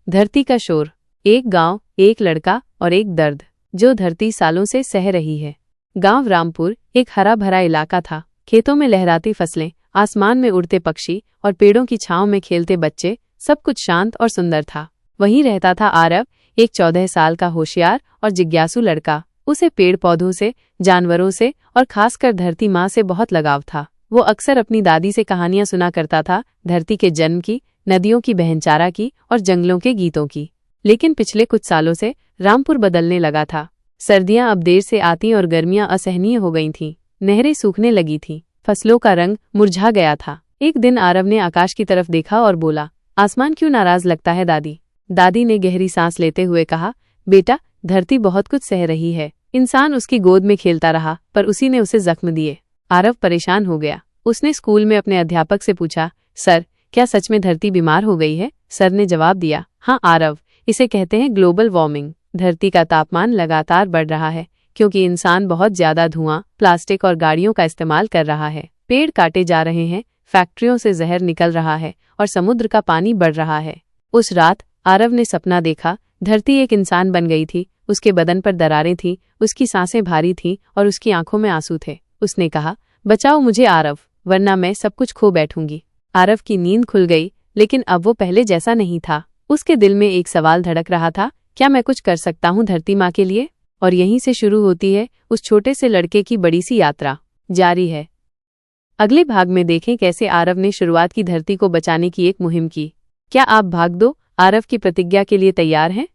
धरती का शोर। एक गांव, एक लड़का और एक दर्द जो धरती सालों से सह रही है। गांव रामपुर एक हरा भरा इलाका था। खेतों में लहराती फसलें, आसमान में उड़ते पक्षी और पेड़ों की छांव में खेलते बच्चे, सब कुछ शांत और सुंदर था। वहीं रहता था आरव, एक 14 साल का होशियार और जिज्ञासु लड़का। उसे पेड़ पौधों से, जानवरों से और खासकर धरती माँ से बहुत लगाव था। वो अक्सर अपनी दादी से कहानियां सुना करता था, धरती के जन्म की, नदियों की बहनचारा की और जंगलों के गीतों की। लेकिन पिछले कुछ सालों से रामपुर बदलने लगा था। सर्दियां अब देर से आती और गर्मियां असहनीय हो गई थीं। नहरें सूखने लगी थीं, फसलों का रंग मुरझा गया था। एक दिन आरव ने आकाश की तरफ देखा और बोला, आसमान क्यों नाराज लगता है दादी? दादी ने गहरी सांस लेते हुए कहा, बेटा, धरती बहुत कुछ सह रही है। इंसान उसकी गोद में खेलता रहा, पर उसी ने उसे जख्म दिए। आरव परेशान हो गया। उसने स्कूल में अपने अध्यापक से पूछा, सर, क्या सच में धरती बीमार हो गई है? सर ने जवाब दिया, हाँ आरव, इसे कहते हैं ग्लोबल वार्मिंग। धरती का तापमान लगातार बढ़ रहा है क्योंकि इंसान बहुत ज्यादा धुआं, प्लास्टिक और गाड़ियों का इस्तेमाल कर रहा है। पेड़ काटे जा रहे हैं, फैक्ट्रियों से जहर निकल रहा है और समुद्र का पानी बढ़ रहा है। उस रात आरव ने सपना देखा, धरती एक इंसान बन गई थी। उसके बदन पर दरारें थीं, उसकी सांसें भारी थीं और उसकी आंखों में आंसू थे। उसने कहा, बचाओ मुझे आरव, वरना मैं सब कुछ खो बैठूंगी। आरव की नींद खुल गई, लेकिन अब वो पहले जैसा नहीं था। उसके दिल में एक सवाल धड़क रहा था, क्या मैं कुछ कर सकता हूँ धरती माँ के लिए? और यहीं से शुरू होती है उस छोटे से लड़के की बड़ी सी यात्रा। जारी है। अगले भाग में देखें कैसे आरव ने शुरुआत की धरती को बचाने की एक मुहिम की। क्या आप भाग दो आरव की प्रतिज्ञा के लिए तैयार हैं?